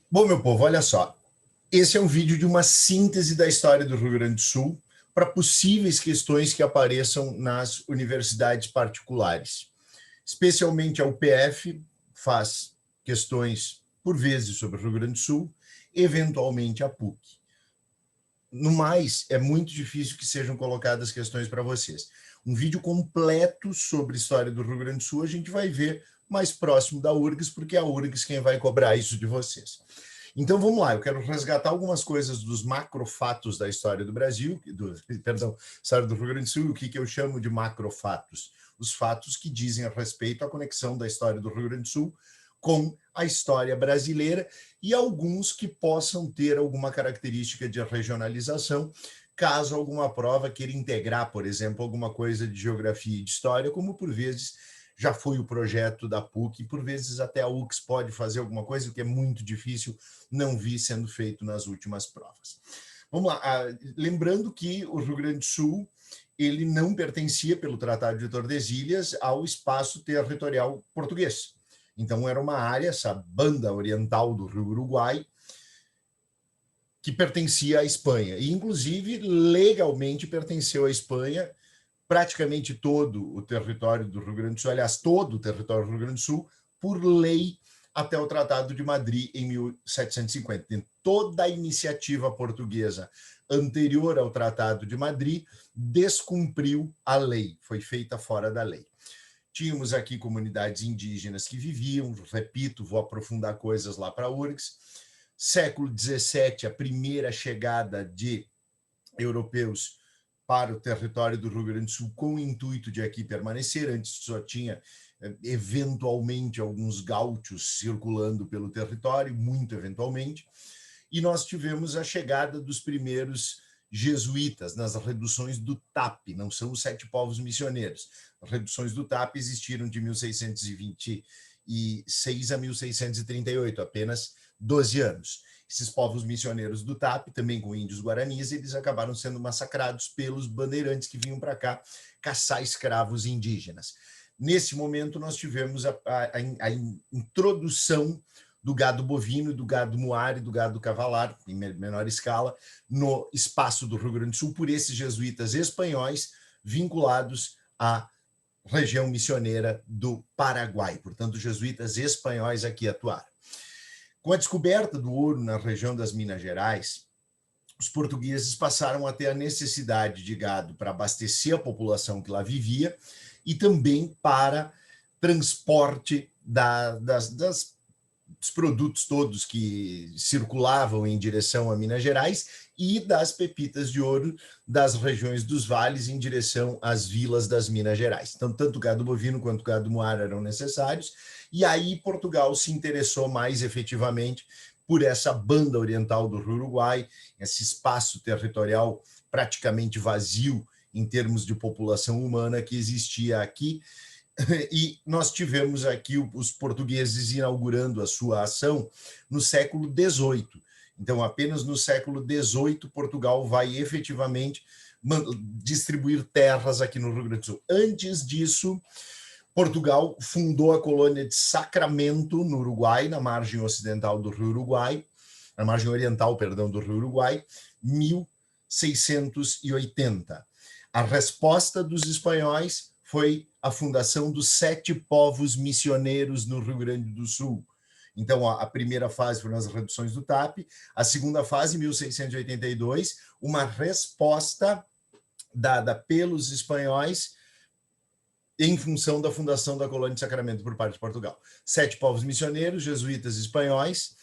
Bom, meu povo, olha só. Esse é um vídeo de uma síntese da história do Rio Grande do Sul para possíveis questões que apareçam nas universidades particulares. Especialmente a UPF faz questões, por vezes, sobre o Rio Grande do Sul, eventualmente a PUC. No mais, é muito difícil que sejam colocadas questões para vocês. Um vídeo completo sobre a história do Rio Grande do Sul a gente vai ver mais próximo da URGS, porque é a URGS quem vai cobrar isso de vocês. Então vamos lá, eu quero resgatar algumas coisas dos macrofatos da história do Brasil, história do Rio Grande do Sul, o que eu chamo de macrofatos, os fatos que dizem a respeito à conexão da história do Rio Grande do Sul com a história brasileira e alguns que possam ter alguma característica de regionalização, caso alguma prova queira integrar, por exemplo, alguma coisa de geografia e de história, como por vezes já foi o projeto da PUC, por vezes até a URGS pode fazer alguma coisa, que é muito difícil, não vi sendo feito nas últimas provas. Vamos lá, lembrando que o Rio Grande do Sul ele não pertencia, pelo Tratado de Tordesilhas, ao espaço territorial português. Então era uma área, essa banda oriental do Rio Uruguai, que pertencia à Espanha, e inclusive legalmente pertenceu à Espanha, praticamente todo o território do Rio Grande do Sul, aliás, todo o território do Rio Grande do Sul, por lei, até o Tratado de Madrid, em 1750. Toda a iniciativa portuguesa anterior ao Tratado de Madrid descumpriu a lei, foi feita fora da lei. Tínhamos aqui comunidades indígenas que viviam, repito, vou aprofundar coisas lá para a URGS. Século XVII, a primeira chegada de europeus para o território do Rio Grande do Sul com o intuito de aqui permanecer. Antes só tinha, eventualmente, alguns gaúchos circulando pelo território, muito eventualmente. E nós tivemos a chegada dos primeiros jesuítas nas reduções do TAP, não são os 7 povos missioneiros. As reduções do TAP existiram de 1626 a 1638, apenas 12 anos. Esses povos missioneiros do TAP, também com índios guaranis, eles acabaram sendo massacrados pelos bandeirantes que vinham para cá caçar escravos indígenas. Nesse momento, nós tivemos a introdução do gado bovino, do gado muar e do gado cavalar, em menor escala, no espaço do Rio Grande do Sul, por esses jesuítas espanhóis vinculados à região missioneira do Paraguai. Portanto, jesuítas espanhóis aqui atuaram. Com a descoberta do ouro na região das Minas Gerais, os portugueses passaram a ter a necessidade de gado para abastecer a população que lá vivia e também para transporte dos produtos todos que circulavam em direção a Minas Gerais e das pepitas de ouro das regiões dos vales em direção às vilas das Minas Gerais. Então, tanto gado bovino quanto gado muar eram necessários, e aí Portugal se interessou mais efetivamente por essa banda oriental do Rio Uruguai, esse espaço territorial praticamente vazio em termos de população humana que existia aqui. E nós tivemos aqui os portugueses inaugurando a sua ação no século XVIII. Então, apenas no século XVIII, Portugal vai efetivamente distribuir terras aqui no Rio Grande do Sul. Antes disso, Portugal fundou a colônia de Sacramento, no Uruguai, na margem ocidental do Rio Uruguai, na margem oriental, perdão, do Rio Uruguai, 1680. A resposta dos espanhóis foi a fundação dos 7 povos missioneiros no Rio Grande do Sul. Então, a primeira fase foram as reduções do TAP, a segunda fase, 1682, uma resposta dada pelos espanhóis em função da fundação da colônia de Sacramento por parte de Portugal. 7 povos missioneiros, jesuítas espanhóis,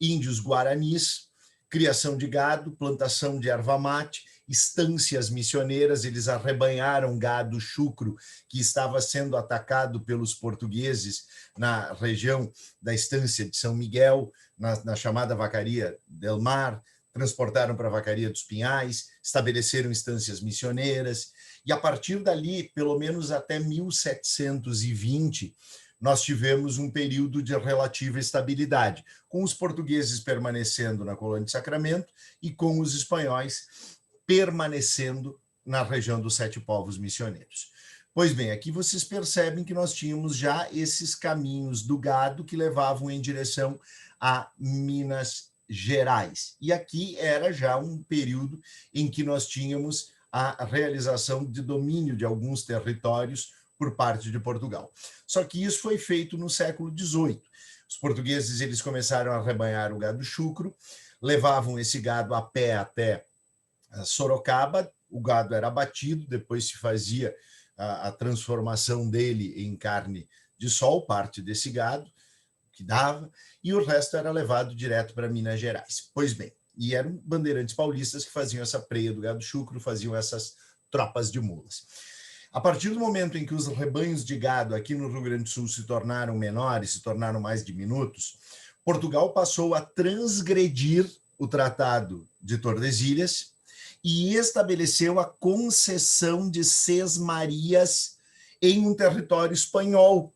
índios guaranis, criação de gado, plantação de erva mate, estâncias missioneiras, eles arrebanharam gado chucro que estava sendo atacado pelos portugueses na região da estância de São Miguel, na chamada Vacaria del Mar, transportaram para a Vacaria dos Pinhais, estabeleceram estâncias missioneiras, e a partir dali, pelo menos até 1720, nós tivemos um período de relativa estabilidade, com os portugueses permanecendo na colônia de Sacramento e com os espanhóis permanecendo na região dos 7 povos missioneiros. Pois bem, aqui vocês percebem que nós tínhamos já esses caminhos do gado que levavam em direção a Minas Gerais. E aqui era já um período em que nós tínhamos a realização de domínio de alguns territórios por parte de Portugal. Só que isso foi feito no século XVIII. Os portugueses eles começaram a arrebanhar o gado chucro, levavam esse gado a pé até Sorocaba, o gado era abatido, depois se fazia a transformação dele em carne de sol, parte desse gado que dava, e o resto era levado direto para Minas Gerais. Pois bem, e eram bandeirantes paulistas que faziam essa preia do gado chucro, faziam essas tropas de mulas. A partir do momento em que os rebanhos de gado aqui no Rio Grande do Sul se tornaram menores, se tornaram mais diminutos, Portugal passou a transgredir o Tratado de Tordesilhas e estabeleceu a concessão de sesmarias em um território espanhol.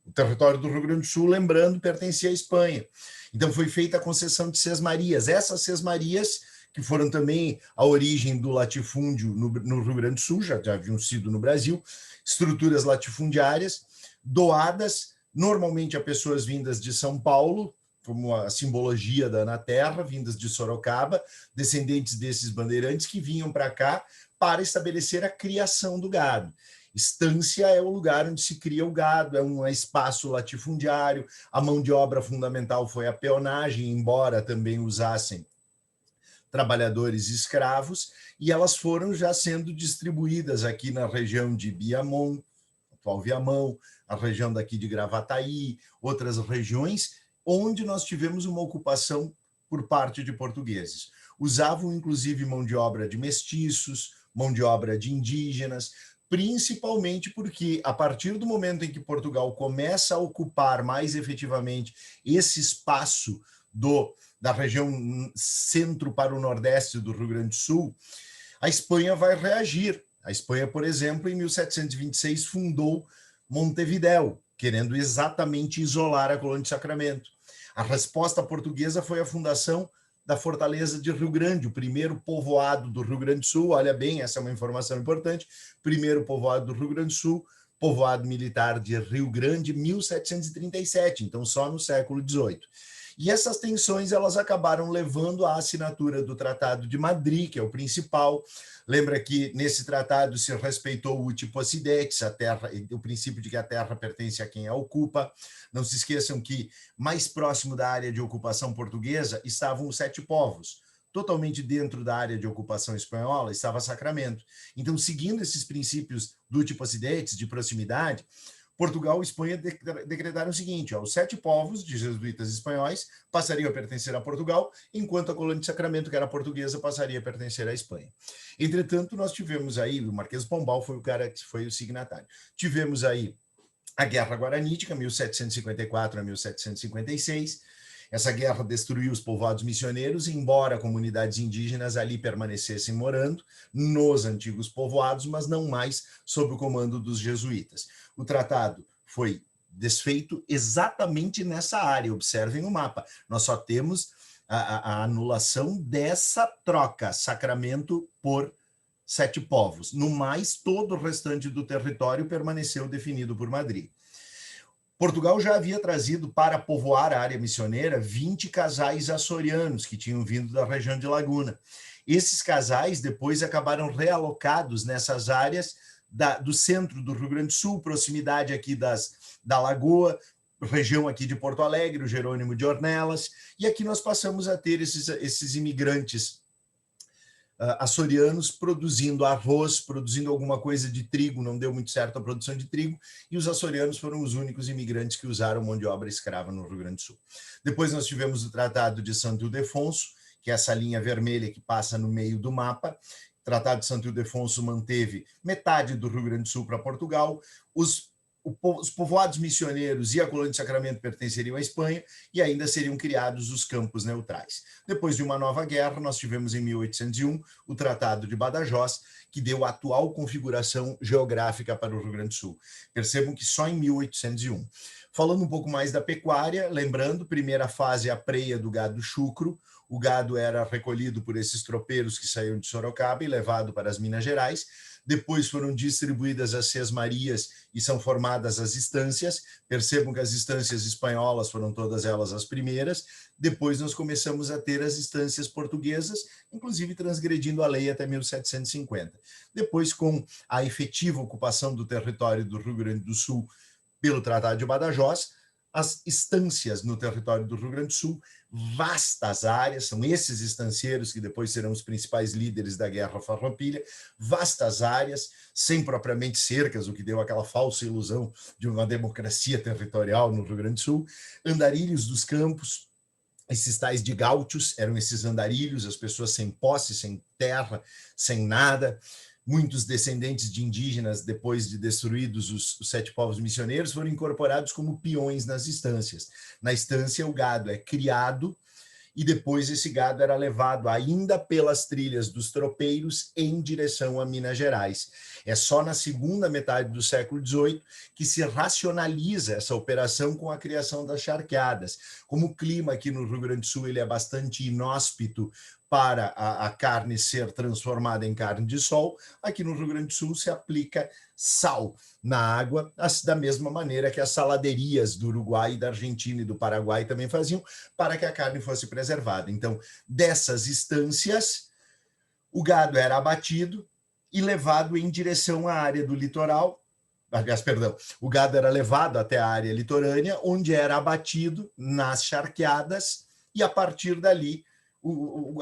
O território do Rio Grande do Sul, lembrando, pertencia à Espanha. Então foi feita a concessão de sesmarias. Essas sesmarias, que foram também a origem do latifúndio no Rio Grande do Sul, já haviam sido no Brasil, estruturas latifundiárias doadas normalmente a pessoas vindas de São Paulo, como a simbologia da terra, vindas de Sorocaba, descendentes desses bandeirantes que vinham para cá para estabelecer a criação do gado. Estância é o lugar onde se cria o gado, é um espaço latifundiário, a mão de obra fundamental foi a peonagem, embora também usassem trabalhadores escravos, e elas foram já sendo distribuídas aqui na região de Biamon, atual Viamão, a região daqui de Gravataí, outras regiões, onde nós tivemos uma ocupação por parte de portugueses. Usavam, inclusive, mão de obra de mestiços, mão de obra de indígenas, principalmente porque, a partir do momento em que Portugal começa a ocupar mais efetivamente esse espaço da região centro para o nordeste do Rio Grande do Sul, a Espanha vai reagir. A Espanha, por exemplo, em 1726, fundou Montevidéu, querendo exatamente isolar a colônia de Sacramento. A resposta portuguesa foi a fundação da Fortaleza de Rio Grande, o primeiro povoado do Rio Grande do Sul. Olha bem, essa é uma informação importante. Primeiro povoado do Rio Grande do Sul, povoado militar de Rio Grande, 1737, então só no século XVIII. E essas tensões elas acabaram levando à assinatura do Tratado de Madrid, que é o principal. Lembra que nesse tratado se respeitou o utiposidetis, a terra, o princípio de que a terra pertence a quem a ocupa. Não se esqueçam que mais próximo da área de ocupação portuguesa estavam os 7 povos. Totalmente dentro da área de ocupação espanhola estava Sacramento. Então, seguindo esses princípios do utiposidetis, de proximidade, Portugal e Espanha decretaram o seguinte: os 7 povos de jesuítas espanhóis passariam a pertencer a Portugal, enquanto a colônia de Sacramento, que era portuguesa, passaria a pertencer à Espanha. Entretanto, nós tivemos aí, o Marquês de Pombal foi o cara que foi o signatário. Tivemos aí a Guerra Guaranítica, 1754 a 1756. Essa guerra destruiu os povoados missioneiros, embora comunidades indígenas ali permanecessem morando nos antigos povoados, mas não mais sob o comando dos jesuítas. O tratado foi desfeito exatamente nessa área. Observem o mapa. Nós só temos a anulação dessa troca, Sacramento por 7 povos. No mais, todo o restante do território permaneceu definido por Madrid. Portugal já havia trazido para povoar a área missioneira 20 casais açorianos que tinham vindo da região de Laguna. Esses casais depois acabaram realocados nessas áreas do centro do Rio Grande do Sul, proximidade aqui da Lagoa, região aqui de Porto Alegre, o Jerônimo de Ornelas, e aqui nós passamos a ter esses imigrantes açorianos produzindo arroz, produzindo alguma coisa de trigo. Não deu muito certo a produção de trigo, e os açorianos foram os únicos imigrantes que usaram mão de obra escrava no Rio Grande do Sul. Depois nós tivemos o Tratado de Santo Ildefonso, que é essa linha vermelha que passa no meio do mapa. O Tratado de Santo Ildefonso manteve metade do Rio Grande do Sul para Portugal, os povoados missioneiros e a colônia de Sacramento pertenceriam à Espanha, e ainda seriam criados os campos neutrais. Depois de uma nova guerra, nós tivemos em 1801 o Tratado de Badajoz, que deu a atual configuração geográfica para o Rio Grande do Sul. Percebam que só em 1801. Falando um pouco mais da pecuária, lembrando, primeira fase, a preia do gado chucro. O gado era recolhido por esses tropeiros que saíam de Sorocaba e levado para as Minas Gerais. depois foram distribuídas as sesmarias e são formadas as estâncias. Percebam que as estâncias espanholas foram todas elas as primeiras, depois nós começamos a ter as estâncias portuguesas, inclusive transgredindo a lei até 1750. Depois, com a efetiva ocupação do território do Rio Grande do Sul pelo Tratado de Badajoz, as estâncias no território do Rio Grande do Sul, vastas áreas, são esses estancieiros que depois serão os principais líderes da Guerra Farroupilha, vastas áreas, sem propriamente cercas, o que deu aquela falsa ilusão de uma democracia territorial no Rio Grande do Sul, andarilhos dos campos, esses tais de gaúchos, eram esses andarilhos, as pessoas sem posse, sem terra, sem nada. Muitos descendentes de indígenas, depois de destruídos os 7 povos missioneiros, foram incorporados como peões nas estâncias. Na estância, o gado é criado e depois esse gado era levado ainda pelas trilhas dos tropeiros em direção a Minas Gerais. É só na segunda metade do século XVIII que se racionaliza essa operação com a criação das charqueadas. Como o clima aqui no Rio Grande do Sul ele é bastante inóspito para a carne ser transformada em carne de sol, aqui no Rio Grande do Sul se aplica sal na água, da mesma maneira que as saladerias do Uruguai, da Argentina e do Paraguai também faziam, para que a carne fosse preservada. Então, dessas estâncias, o gado era abatido e levado em direção à área do litoral. Aliás, perdão, o gado era levado até a área litorânea, onde era abatido nas charqueadas, e a partir dali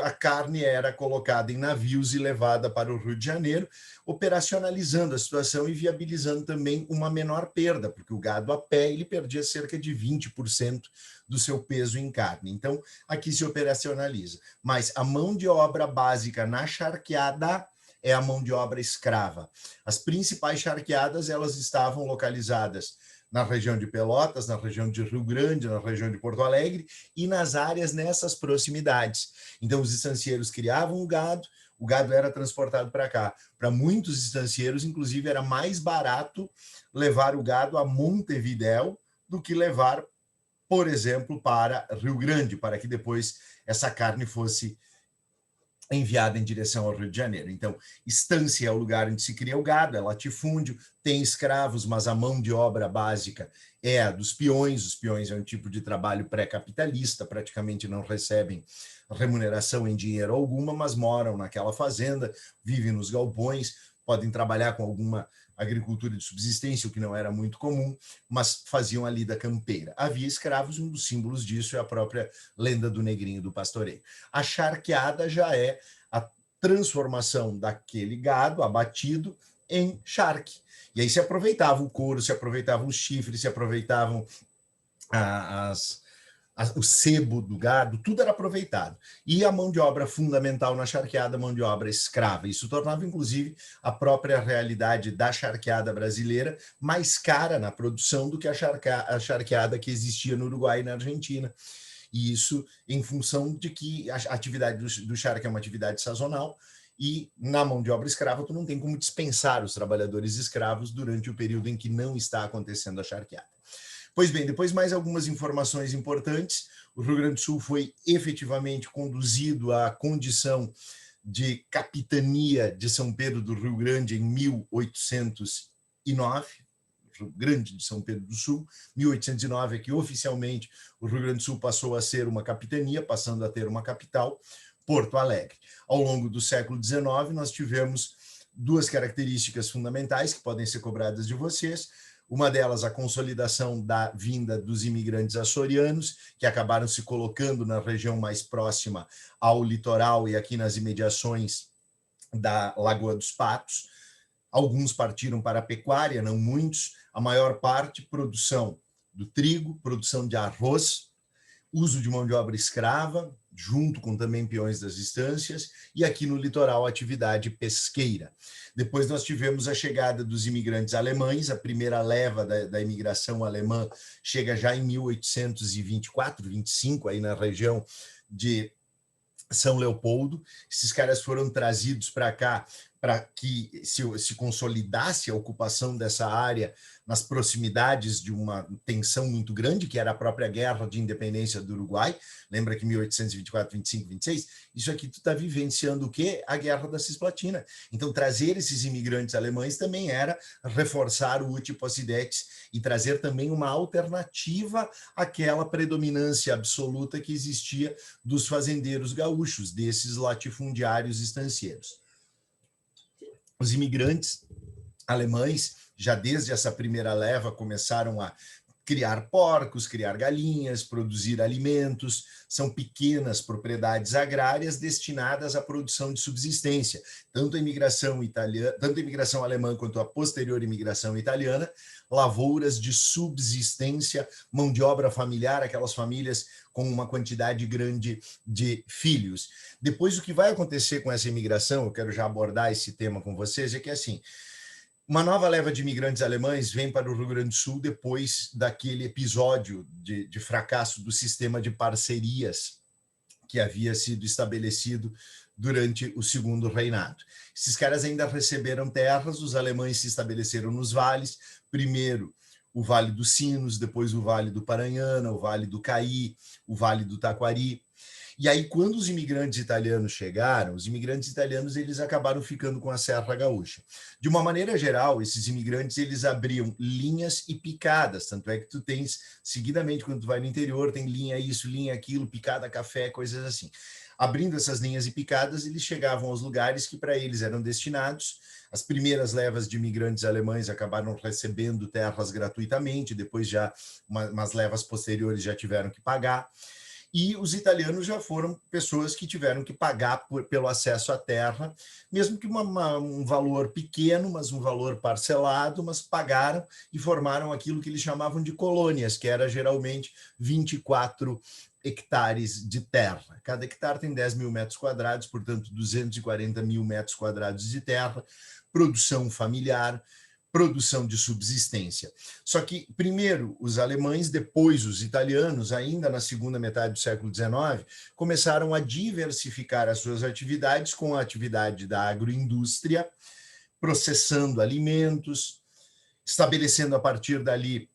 a carne era colocada em navios e levada para o Rio de Janeiro, operacionalizando a situação e viabilizando também uma menor perda, porque o gado a pé ele perdia cerca de 20% do seu peso em carne. Então, aqui se operacionaliza. Mas a mão de obra básica na charqueada é a mão de obra escrava. As principais charqueadas elas estavam localizadas na região de Pelotas, na região de Rio Grande, na região de Porto Alegre e nas áreas nessas proximidades. Então, os estancieiros criavam o gado era transportado para cá. Para muitos estancieiros, inclusive, era mais barato levar o gado a Montevidéu do que levar, por exemplo, para Rio Grande, para que depois essa carne fosse enviada em direção ao Rio de Janeiro. Então, estância é o lugar onde se cria o gado, é latifúndio, tem escravos, mas a mão de obra básica é a dos peões. Os peões é um tipo de trabalho pré-capitalista, praticamente não recebem remuneração em dinheiro alguma, mas moram naquela fazenda, vivem nos galpões, podem trabalhar com alguma agricultura de subsistência, o que não era muito comum, mas faziam a lida campeira. Havia escravos, um dos símbolos disso é a própria lenda do negrinho do pastoreio. A charqueada já é a transformação daquele gado abatido em charque. E aí se aproveitava o couro, se aproveitavam os chifres, se aproveitavam o sebo do gado, tudo era aproveitado. E a mão de obra fundamental na charqueada, a mão de obra escrava. Isso tornava, inclusive, a própria realidade da charqueada brasileira mais cara na produção do que a charqueada que existia no Uruguai e na Argentina. E isso em função de que a atividade do charque é uma atividade sazonal, e na mão de obra escrava tu não tem como dispensar os trabalhadores escravos durante o período em que não está acontecendo a charqueada. Pois bem, depois mais algumas informações importantes. O Rio Grande do Sul foi efetivamente conduzido à condição de capitania de São Pedro do Rio Grande em 1809, Rio Grande de São Pedro do Sul. 1809 é que oficialmente o Rio Grande do Sul passou a ser uma capitania, passando a ter uma capital, Porto Alegre. Ao longo do século XIX, nós tivemos duas características fundamentais que podem ser cobradas de vocês. Uma delas, a consolidação da vinda dos imigrantes açorianos, que acabaram se colocando na região mais próxima ao litoral e aqui nas imediações da Lagoa dos Patos. Alguns partiram para a pecuária, não muitos. A maior parte, produção do trigo, produção de arroz, uso de mão de obra escrava, junto com também peões das estâncias, e aqui no litoral, atividade pesqueira. Depois nós tivemos a chegada dos imigrantes alemães, a primeira leva da imigração alemã chega já em 1824, 25, aí na região de São Leopoldo. Esses caras foram trazidos para cá para que se consolidasse a ocupação dessa área nas proximidades de uma tensão muito grande, que era a própria Guerra de Independência do Uruguai. Lembra que 1824, 25, 26? Isso aqui tu está vivenciando o quê? A Guerra da Cisplatina. Então, trazer esses imigrantes alemães também era reforçar o uti possidetis e trazer também uma alternativa àquela predominância absoluta que existia dos fazendeiros gaúchos, desses latifundiários estancieiros. Os imigrantes alemães, já desde essa primeira leva, começaram a criar porcos, criar galinhas, produzir alimentos. São pequenas propriedades agrárias destinadas à produção de subsistência. Tanto a imigração alemã quanto a posterior imigração italiana, lavouras de subsistência, mão de obra familiar, aquelas famílias com uma quantidade grande de filhos. Depois, o que vai acontecer com essa imigração, eu quero já abordar esse tema com vocês, é que assim, uma nova leva de imigrantes alemães vem para o Rio Grande do Sul depois daquele episódio de fracasso do sistema de parcerias que havia sido estabelecido durante o Segundo Reinado. Esses caras ainda receberam terras, os alemães se estabeleceram nos vales, primeiro o Vale dos Sinos, depois o Vale do Paranhana, o Vale do Caí, o Vale do Taquari. E aí, quando os imigrantes italianos chegaram, os imigrantes italianos eles acabaram ficando com a Serra Gaúcha. De uma maneira geral, esses imigrantes eles abriam linhas e picadas, tanto é que tu tens, seguidamente, quando tu vai no interior, tem linha isso, linha aquilo, picada café, coisas assim. Abrindo essas linhas e picadas, eles chegavam aos lugares que para eles eram destinados. As primeiras levas de imigrantes alemães acabaram recebendo terras gratuitamente, depois já umas levas posteriores já tiveram que pagar. E os italianos já foram pessoas que tiveram que pagar pelo acesso à terra, mesmo que um valor pequeno, mas um valor parcelado, mas pagaram e formaram aquilo que eles chamavam de colônias, que era geralmente 24 hectares de terra. Cada hectare tem 10 mil metros quadrados, portanto 240 mil metros quadrados de terra, produção familiar, produção de subsistência. Só que, primeiro, os alemães, depois os italianos, ainda na segunda metade do século XIX, começaram a diversificar as suas atividades com a atividade da agroindústria, processando alimentos, estabelecendo a partir dali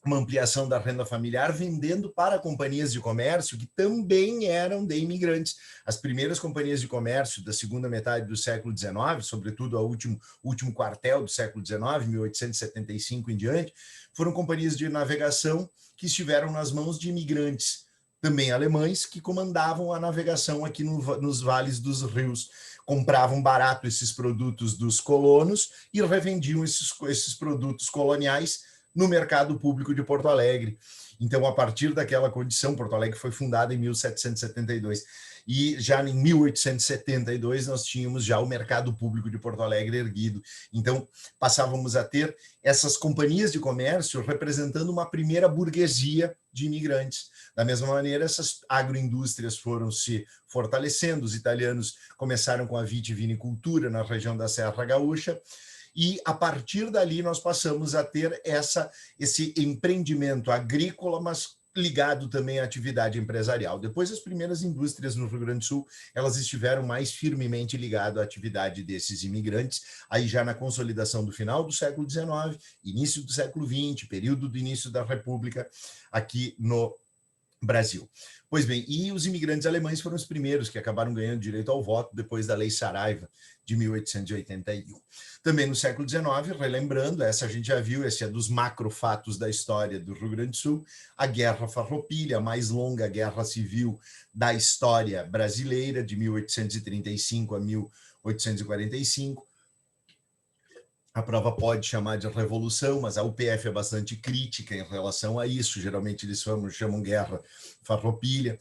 uma ampliação da renda familiar, vendendo para companhias de comércio que também eram de imigrantes. As primeiras companhias de comércio da segunda metade do século XIX, sobretudo o último quartel do século XIX, 1875 em diante, foram companhias de navegação que estiveram nas mãos de imigrantes, também alemães, que comandavam a navegação aqui nos vales dos rios. Compravam barato esses produtos dos colonos e revendiam esses produtos coloniais no mercado público de Porto Alegre. Então, a partir daquela condição, Porto Alegre foi fundada em 1772, e já em 1872 nós tínhamos já o mercado público de Porto Alegre erguido. Então, passávamos a ter essas companhias de comércio representando uma primeira burguesia de imigrantes. Da mesma maneira, essas agroindústrias foram se fortalecendo, os italianos começaram com a vitivinicultura na região da Serra Gaúcha, e, a partir dali, nós passamos a ter esse empreendimento agrícola, mas ligado também à atividade empresarial. Depois, as primeiras indústrias no Rio Grande do Sul, elas estiveram mais firmemente ligadas à atividade desses imigrantes, aí já na consolidação do final do século XIX, início do século XX, período do início da República, aqui no Brasil. Pois bem, e os imigrantes alemães foram os primeiros que acabaram ganhando direito ao voto depois da Lei Saraiva, de 1881. Também no século XIX, relembrando, essa a gente já viu, esse é dos macrofatos da história do Rio Grande do Sul, a Guerra Farroupilha, a mais longa guerra civil da história brasileira, de 1835 a 1845. A prova pode chamar de revolução, mas a UPF é bastante crítica em relação a isso. Geralmente eles chamam guerra farroupilha.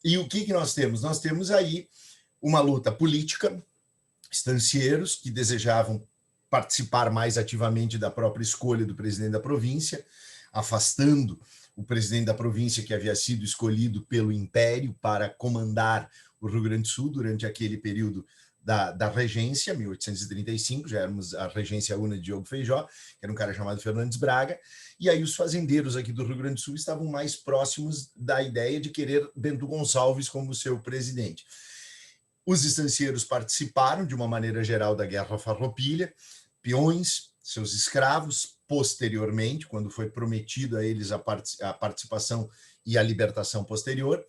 E o que nós temos? Nós temos aí uma luta política, estancieiros que desejavam participar mais ativamente da própria escolha do presidente da província, afastando o presidente da província que havia sido escolhido pelo Império para comandar o Rio Grande do Sul durante aquele período da regência, 1835, já éramos a regência una de Diogo Feijó, que era um cara chamado Fernandes Braga, e aí os fazendeiros aqui do Rio Grande do Sul estavam mais próximos da ideia de querer Bento Gonçalves como seu presidente. Os estancieiros participaram, de uma maneira geral, da Guerra Farroupilha, peões, seus escravos, posteriormente, quando foi prometido a eles a participação e a libertação posterior.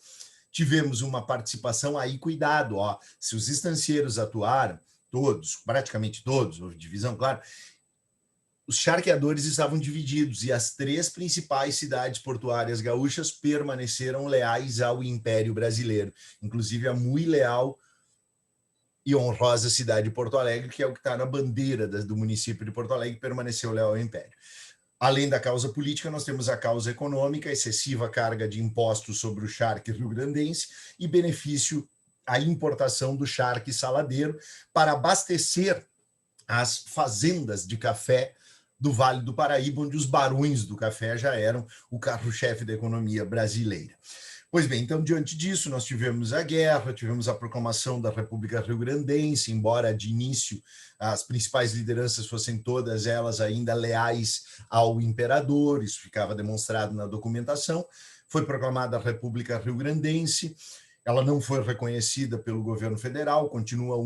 Tivemos uma participação, aí cuidado, ó, se os estancieiros atuaram, todos, praticamente todos, houve divisão, claro, os charqueadores estavam divididos e as 3 principais cidades portuárias gaúchas permaneceram leais ao Império Brasileiro, inclusive a muito leal e honrosa cidade de Porto Alegre, que é o que está na bandeira do município de Porto Alegre, permaneceu leal ao Império. Além da causa política, nós temos a causa econômica, excessiva carga de impostos sobre o charque rio-grandense e benefício à importação do charque saladeiro para abastecer as fazendas de café do Vale do Paraíba, onde os barões do café já eram o carro-chefe da economia brasileira. Pois bem, então, diante disso, nós tivemos a guerra, tivemos a proclamação da República Rio-Grandense, embora de início as principais lideranças fossem todas elas ainda leais ao imperador, isso ficava demonstrado na documentação. Foi proclamada a República Rio-Grandense, ela não foi reconhecida pelo governo federal, continua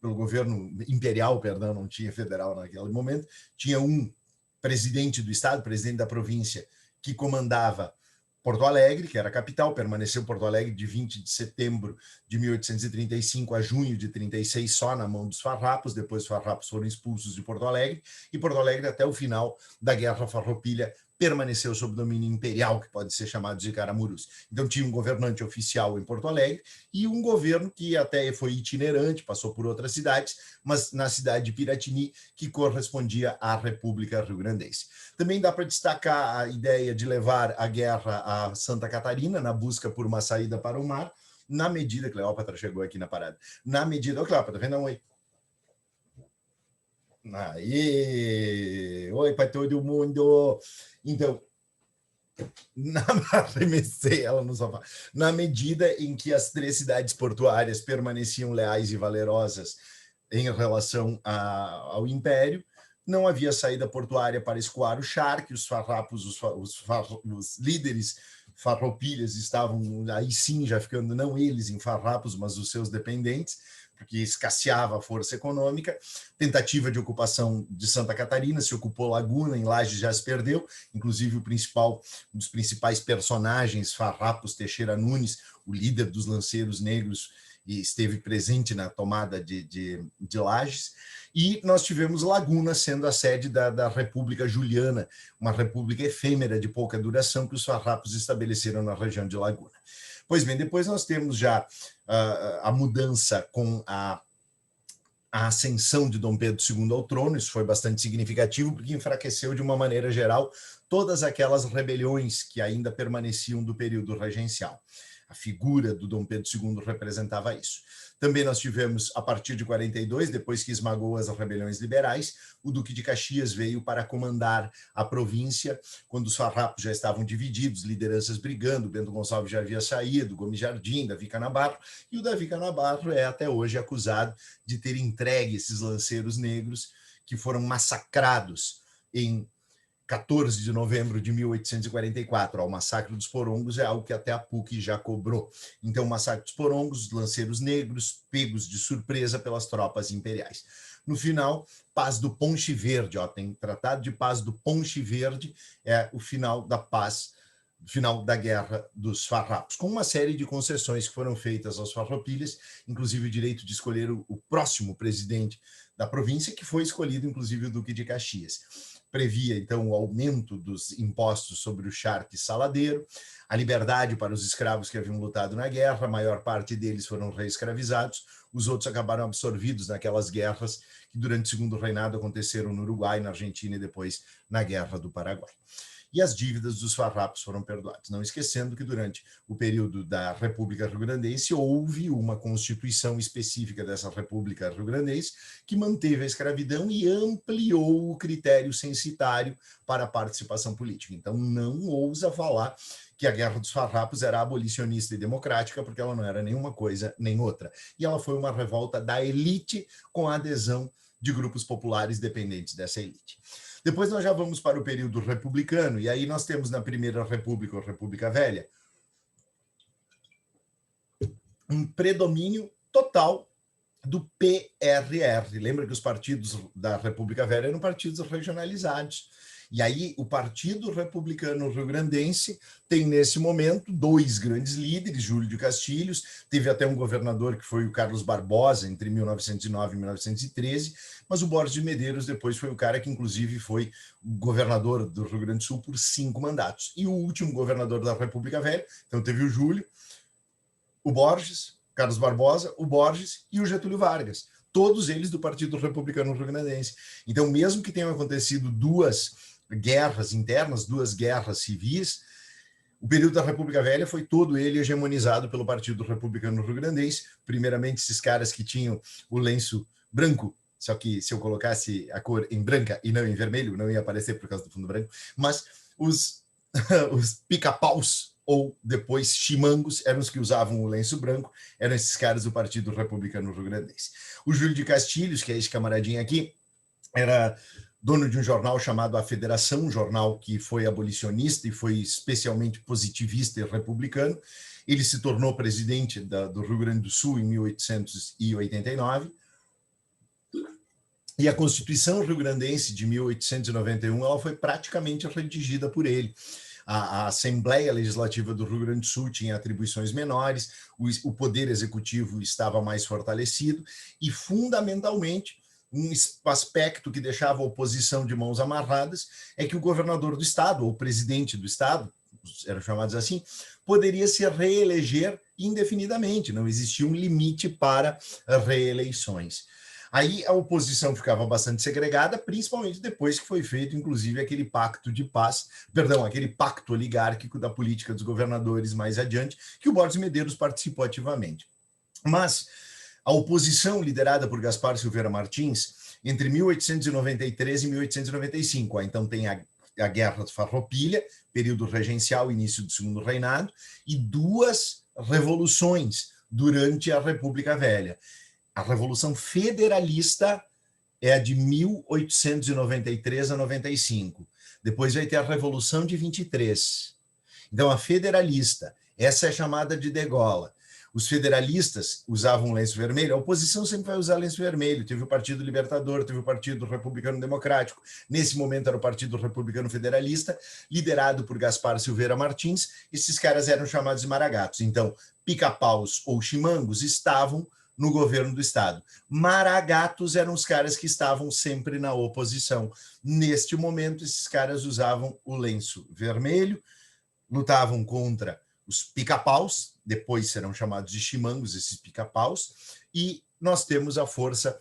pelo governo imperial, perdão, não tinha federal naquele momento, tinha um presidente do estado, presidente da província, que comandava Porto Alegre, que era a capital, permaneceu Porto Alegre de 20 de setembro de 1835 a junho de 36 só na mão dos farrapos, depois os farrapos foram expulsos de Porto Alegre, e Porto Alegre até o final da Guerra Farroupilha permaneceu sob domínio imperial, que pode ser chamado de Caramurus. Então tinha um governante oficial em Porto Alegre e um governo que até foi itinerante, passou por outras cidades, mas na cidade de Piratini, que correspondia à República Rio-Grandense. Também dá para destacar a ideia de levar a guerra a Santa Catarina, na busca por uma saída para o mar, na medida... Cleópatra chegou aqui na parada. Na medida... Ô, Cleópatra, vem dar um oi. Aí, oi para todo mundo. Então, arremessei ela no sofá. Na medida em que as 3 cidades portuárias permaneciam leais e valerosas em relação ao Império, não havia saída portuária para escoar o charque, os farrapos, os líderes farroupilhas estavam aí sim já ficando, não eles em farrapos, mas os seus dependentes, porque escasseava a força econômica. Tentativa de ocupação de Santa Catarina, se ocupou Laguna, em Lages já se perdeu, inclusive um dos principais personagens, Farrapos Teixeira Nunes, o líder dos lanceiros negros, e esteve presente na tomada de Lages. E nós tivemos Laguna sendo a sede da República Juliana, uma república efêmera de pouca duração que os farrapos estabeleceram na região de Laguna. Pois bem, depois nós temos já a mudança com a ascensão de Dom Pedro II ao trono, isso foi bastante significativo, porque enfraqueceu de uma maneira geral todas aquelas rebeliões que ainda permaneciam do período regencial. A figura do Dom Pedro II representava isso. Também nós tivemos, a partir de 42, depois que esmagou as rebeliões liberais, o Duque de Caxias veio para comandar a província, quando os farrapos já estavam divididos, lideranças brigando, Bento Gonçalves já havia saído, Gomes Jardim, Davi Canabarro, e o Davi Canabarro é até hoje acusado de ter entregue esses lanceiros negros que foram massacrados em 14 de novembro de 1844, ao Massacre dos Porongos, é algo que até a PUC já cobrou. Então, o Massacre dos Porongos, os lanceiros negros, pegos de surpresa pelas tropas imperiais. No final, Paz do Ponche Verde, ó, tem Tratado de Paz do Ponche Verde, é o final da paz, final da Guerra dos Farrapos, com uma série de concessões que foram feitas aos farroupilhas, inclusive o direito de escolher o próximo presidente da província, que foi escolhido, inclusive, o Duque de Caxias. Previa, então, o aumento dos impostos sobre o charque saladeiro, a liberdade para os escravos que haviam lutado na guerra, a maior parte deles foram reescravizados, os outros acabaram absorvidos naquelas guerras que durante o Segundo Reinado aconteceram no Uruguai, na Argentina e depois na Guerra do Paraguai. E as dívidas dos farrapos foram perdoadas. Não esquecendo que durante o período da República Rio-Grandense houve uma constituição específica dessa República Rio-Grandense que manteve a escravidão e ampliou o critério censitário para a participação política. Então não ousa falar que a Guerra dos Farrapos era abolicionista e democrática, porque ela não era nenhuma coisa nem outra. E ela foi uma revolta da elite com a adesão de grupos populares dependentes dessa elite. Depois nós já vamos para o período republicano, e aí nós temos na Primeira República, ou República Velha, um predomínio total total do PRR. Lembra que os partidos da República Velha eram partidos regionalizados. E aí o Partido Republicano Rio-Grandense tem, nesse momento, dois grandes líderes, Júlio de Castilhos, teve até um governador que foi o Carlos Barbosa, entre 1909 e 1913, mas o Borges de Medeiros depois foi o cara que, inclusive, foi governador do Rio Grande do Sul por 5 mandatos. E o último governador da República Velha, então teve o Júlio, o Borges, Carlos Barbosa, o Borges e o Getúlio Vargas, todos eles do Partido Republicano Rio-Grandense. Então, mesmo que tenham acontecido duas guerras internas, duas guerras civis, o período da República Velha foi todo ele hegemonizado pelo Partido Republicano Rio-Grandense, primeiramente esses caras que tinham o lenço branco, só que se eu colocasse a cor em branca e não em vermelho, não ia aparecer por causa do fundo branco, mas os pica-paus, ou depois chimangos, eram os que usavam o lenço branco, eram esses caras do Partido Republicano Rio-Grandense. O Júlio de Castilhos, que é esse camaradinho aqui, era dono de um jornal chamado A Federação, um jornal que foi abolicionista e foi especialmente positivista e republicano. Ele se tornou presidente do Rio Grande do Sul em 1889, e a Constituição rio-grandense de 1891 ela foi praticamente redigida por ele. A Assembleia Legislativa do Rio Grande do Sul tinha atribuições menores, o poder executivo estava mais fortalecido e, fundamentalmente, um aspecto que deixava a oposição de mãos amarradas é que o governador do estado, ou o presidente do estado, eram chamados assim, poderia se reeleger indefinidamente, não existia um limite para reeleições. Aí a oposição ficava bastante segregada, principalmente depois que foi feito, inclusive, aquele pacto de paz, perdão, aquele pacto oligárquico da política dos governadores mais adiante, que o Borges Medeiros participou ativamente. Mas a oposição liderada por Gaspar Silveira Martins, entre 1893 e 1895, então tem a Guerra de Farroupilha, período regencial, início do Segundo Reinado, e duas revoluções durante a República Velha. A Revolução Federalista é a de 1893 a 95. Depois vai ter a Revolução de 23. Então, a Federalista, essa é chamada de degola. Os federalistas usavam lenço vermelho, a oposição sempre vai usar lenço vermelho. Teve o Partido Libertador, teve o Partido Republicano Democrático. Nesse momento era o Partido Republicano Federalista, liderado por Gaspar Silveira Martins. Esses caras eram chamados de maragatos. Então, pica-paus ou chimangos estavam no governo do estado. Maragatos eram os caras que estavam sempre na oposição. Neste momento, esses caras usavam o lenço vermelho, lutavam contra os pica-paus, depois serão chamados de chimangos, esses pica-paus, e nós temos a força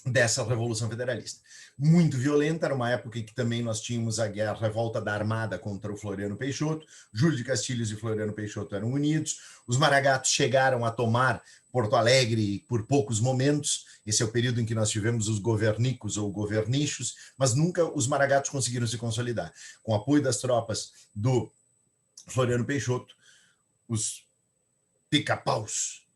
dessa Revolução Federalista. Muito violenta, era uma época em que também nós tínhamos a revolta da Armada contra o Floriano Peixoto, Júlio de Castilhos e Floriano Peixoto eram unidos, os maragatos chegaram a tomar Porto Alegre por poucos momentos, esse é o período em que nós tivemos os governicos ou governichos, mas nunca os maragatos conseguiram se consolidar. Com o apoio das tropas do Floriano Peixoto, os pica-paus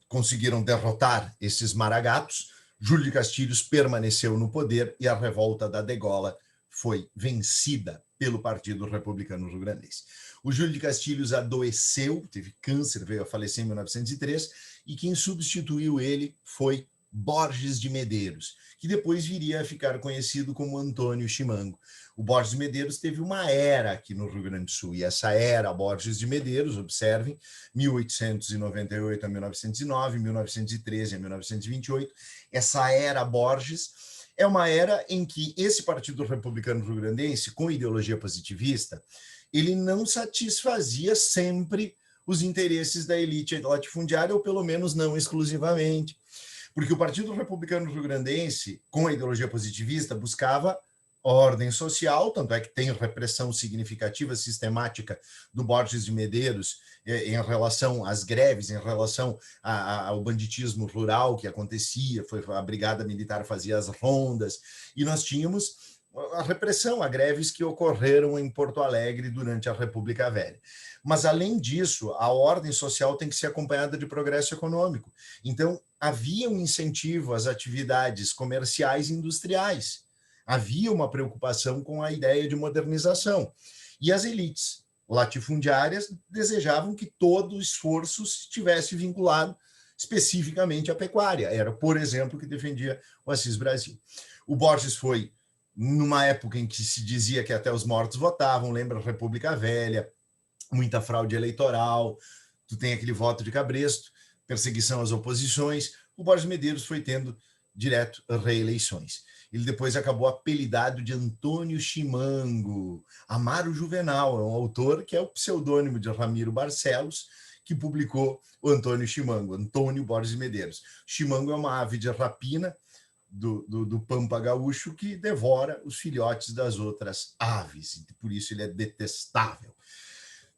conseguiram derrotar esses maragatos, Júlio de Castilhos permaneceu no poder e a revolta da degola foi vencida pelo Partido Republicano Rio-Grandense. O Júlio de Castilhos adoeceu, teve câncer, veio a falecer em 1903, e quem substituiu ele foi Borges de Medeiros, que depois viria a ficar conhecido como Antônio Chimango. O Borges de Medeiros teve uma era aqui no Rio Grande do Sul, e essa era Borges de Medeiros, observem, 1898 a 1909, 1913 a 1928, essa era Borges é uma era em que esse Partido Republicano Rio-Grandense, com ideologia positivista, ele não satisfazia sempre os interesses da elite latifundiária, ou pelo menos não exclusivamente. Porque o Partido Republicano Rio-Grandense, com a ideologia positivista, buscava ordem social, tanto é que tem repressão significativa, sistemática do Borges de Medeiros em relação às greves, em relação ao banditismo rural que acontecia, a Brigada Militar fazia as rondas, e nós tínhamos a repressão, a greves que ocorreram em Porto Alegre durante a República Velha. Mas, além disso, a ordem social tem que ser acompanhada de progresso econômico. Então, havia um incentivo às atividades comerciais e industriais. Havia uma preocupação com a ideia de modernização. E as elites latifundiárias desejavam que todo o esforço estivesse vinculado especificamente à pecuária. Era, por exemplo, o que defendia o Assis Brasil. O Borges foi numa época em que se dizia que até os mortos votavam, lembra a República Velha, muita fraude eleitoral, tu tem aquele voto de cabresto, perseguição às oposições. O Borges Medeiros foi tendo direto reeleições. Ele depois acabou apelidado de Antônio Chimango. Amaro Juvenal é um autor que é o pseudônimo de Ramiro Barcelos, que publicou o Antônio Chimango, Antônio Borges Medeiros. Chimango é uma ave de rapina do Pampa Gaúcho que devora os filhotes das outras aves, por isso ele é detestável.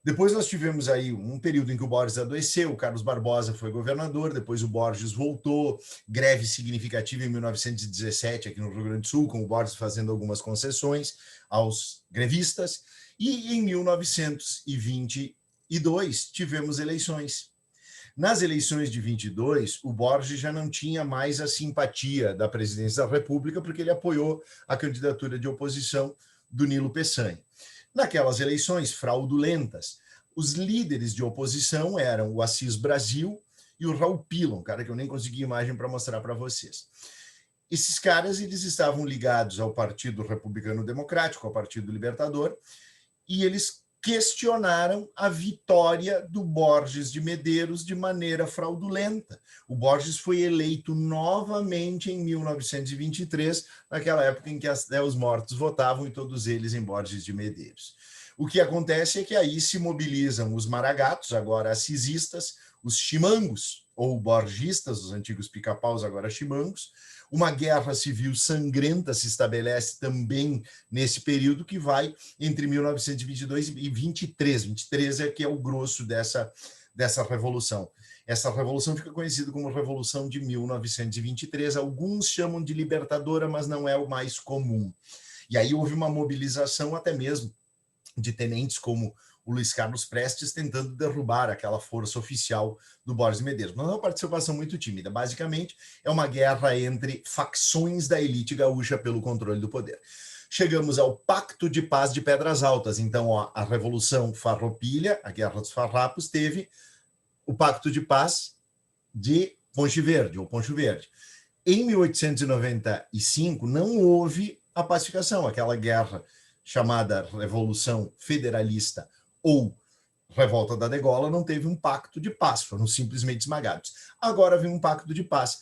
Depois nós tivemos aí um período em que o Borges adoeceu, o Carlos Barbosa foi governador, depois o Borges voltou, greve significativa em 1917 aqui no Rio Grande do Sul, com o Borges fazendo algumas concessões aos grevistas, e em 1922 tivemos eleições. Nas eleições de 22, o Borges já não tinha mais a simpatia da presidência da República, porque ele apoiou a candidatura de oposição do Nilo Peçanha. Naquelas eleições fraudulentas, os líderes de oposição eram o Assis Brasil e o Raul Pilon, cara que eu nem consegui imagem para mostrar para vocês. Esses caras eles estavam ligados ao Partido Republicano Democrático, ao Partido Libertador, e eles questionaram a vitória do Borges de Medeiros de maneira fraudulenta. O Borges foi eleito novamente em 1923, naquela época em que até os mortos votavam, e todos eles em Borges de Medeiros. O que acontece é que aí se mobilizam os maragatos, agora assisistas, os chimangos, ou borgistas, os antigos pica-paus, agora chimangos. Uma guerra civil sangrenta se estabelece também nesse período, que vai entre 1922 e 23. 23 é que é o grosso dessa revolução. Essa revolução fica conhecida como Revolução de 1923. Alguns chamam de libertadora, mas não é o mais comum. E aí houve uma mobilização até mesmo de tenentes como o Luiz Carlos Prestes tentando derrubar aquela força oficial do Borges Medeiros. Mas é uma participação muito tímida. Basicamente, é uma guerra entre facções da elite gaúcha pelo controle do poder. Chegamos ao Pacto de Paz de Pedras Altas. Então, ó, a Revolução Farroupilha, a Guerra dos Farrapos, teve o Pacto de Paz de Ponche Verde, ou Poncho Verde. Em 1895, não houve a pacificação, aquela guerra chamada Revolução Federalista ou Revolta da Degola, não teve um pacto de paz, foram simplesmente esmagados. Agora vem um pacto de paz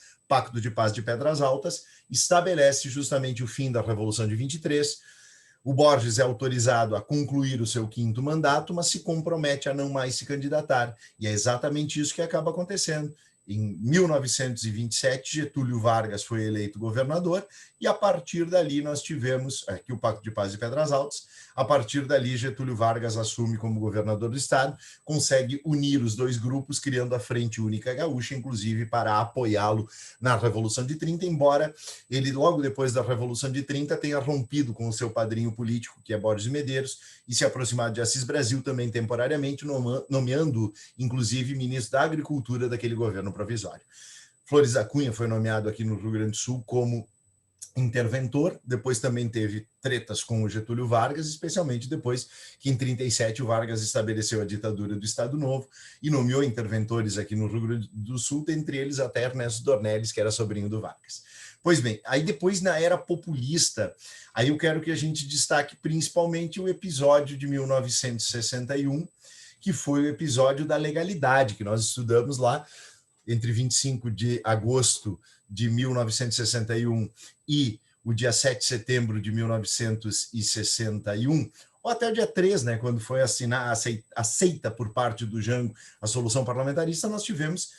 de Pedras Altas, estabelece justamente o fim da Revolução de 23. O Borges é autorizado a concluir o seu 5º mandato, mas se compromete a não mais se candidatar. E é exatamente isso que acaba acontecendo. Em 1927, Getúlio Vargas foi eleito governador, e a partir dali nós tivemos aqui o Pacto de Paz de Pedras Altas. A partir dali, Getúlio Vargas assume como governador do estado, consegue unir os dois grupos, criando a Frente Única Gaúcha, inclusive para apoiá-lo na Revolução de 30, embora ele, logo depois da Revolução de 30, tenha rompido com o seu padrinho político, que é Borges de Medeiros, e se aproximado de Assis Brasil também temporariamente, nomeando, inclusive, ministro da Agricultura daquele governo provisório. Flores da Cunha foi nomeado aqui no Rio Grande do Sul como interventor, depois também teve tretas com o Getúlio Vargas, especialmente depois que em 37 o Vargas estabeleceu a ditadura do Estado Novo e nomeou interventores aqui no Rio Grande do Sul, dentre eles até Ernesto Dornelles, que era sobrinho do Vargas. Pois bem, aí depois na era populista, aí eu quero que a gente destaque principalmente o episódio de 1961, que foi o episódio da legalidade, que nós estudamos lá entre 25 de agosto de 1961 e o dia 7 de setembro de 1961, ou até o dia 3, né, quando foi aceita por parte do Jango a solução parlamentarista, nós tivemos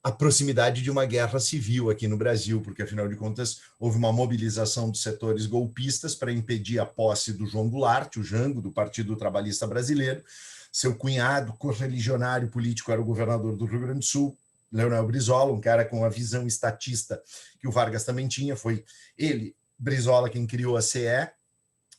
a proximidade de uma guerra civil aqui no Brasil, porque, afinal de contas, houve uma mobilização dos setores golpistas para impedir a posse do João Goulart, o Jango, do Partido Trabalhista Brasileiro. Seu cunhado, correligionário político, era o governador do Rio Grande do Sul, Leonel Brizola, um cara com a visão estatista que o Vargas também tinha. Foi ele, Brizola, quem criou a CE,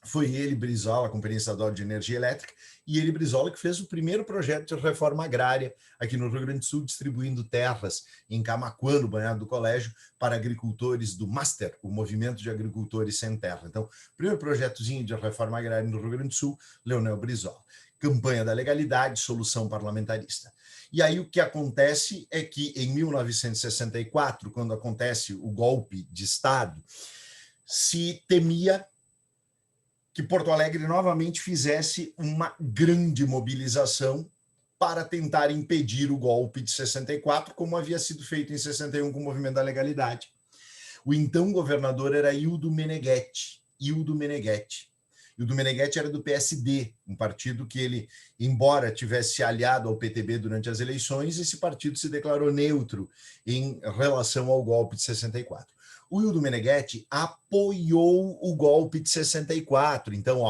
Foi ele, Brizola, a Companhia Estadual de Energia Elétrica, e ele, Brizola, que fez o primeiro projeto de reforma agrária aqui no Rio Grande do Sul, distribuindo terras em Camaquã, no Banhado do Colégio, para agricultores do MASTER, o Movimento de Agricultores Sem Terra. Então, primeiro projetozinho de reforma agrária no Rio Grande do Sul, Leonel Brizola. Campanha da legalidade, solução parlamentarista. E aí o que acontece é que em 1964, quando acontece o golpe de Estado, se temia que Porto Alegre novamente fizesse uma grande mobilização para tentar impedir o golpe de 64, como havia sido feito em 61 com o Movimento da Legalidade. O então governador era Ildo Meneghetti. Ildo Meneghetti era do PSD, um partido que ele, embora tivesse se aliado ao PTB durante as eleições, esse partido se declarou neutro em relação ao golpe de 64. O Ildo Meneghetti apoiou o golpe de 64. Então,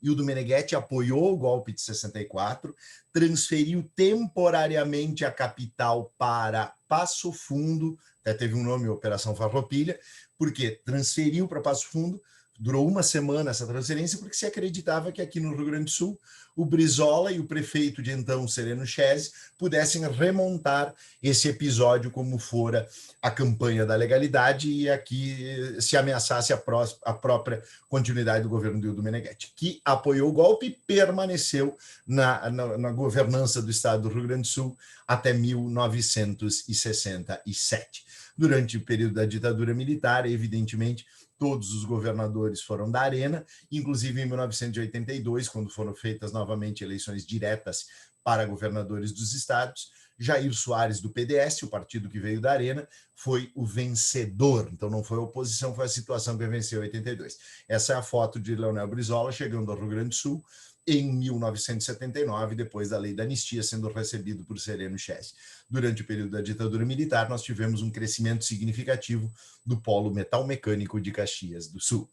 Ildo Meneghetti apoiou o golpe de 64, transferiu temporariamente a capital para Passo Fundo, até teve um nome, Operação Farroupilha, porque transferiu para Passo Fundo. Durou uma semana essa transferência, porque se acreditava que aqui no Rio Grande do Sul o Brizola e o prefeito de então, Sereno Chese, pudessem remontar esse episódio como fora a campanha da legalidade e aqui se ameaçasse a própria continuidade do governo do Ildo Meneghetti, que apoiou o golpe e permaneceu na governança do estado do Rio Grande do Sul até 1967. Durante o período da ditadura militar, evidentemente, todos os governadores foram da Arena, inclusive em 1982, quando foram feitas novamente eleições diretas para governadores dos estados, Jair Soares, do PDS, o partido que veio da Arena, foi o vencedor. Então não foi a oposição, foi a situação que venceu em 82. Essa é a foto de Leonel Brizola chegando ao Rio Grande do Sul em 1979, depois da lei da anistia, sendo recebido por Sereno Chese. Durante o período da ditadura militar, nós tivemos um crescimento significativo do polo metal-mecânico de Caxias do Sul.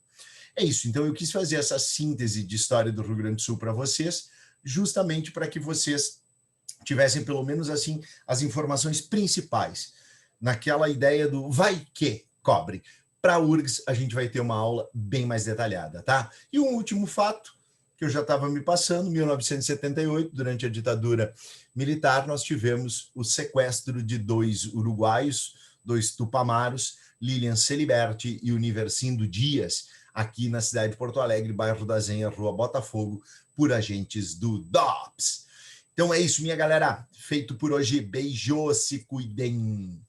É isso, então eu quis fazer essa síntese de história do Rio Grande do Sul para vocês, justamente para que vocês tivessem pelo menos assim as informações principais, naquela ideia do vai que cobre. Para a URGS, a gente vai ter uma aula bem mais detalhada, tá? E um último fato, que eu já estava me passando, 1978, durante a ditadura militar, nós tivemos o sequestro de 2 uruguaios, 2 tupamaros, Lilian Celiberti e Universindo Dias, aqui na cidade de Porto Alegre, bairro da Zenha, Rua Botafogo, por agentes do DOPS. Então é isso, minha galera. Feito por hoje. Beijos, se cuidem.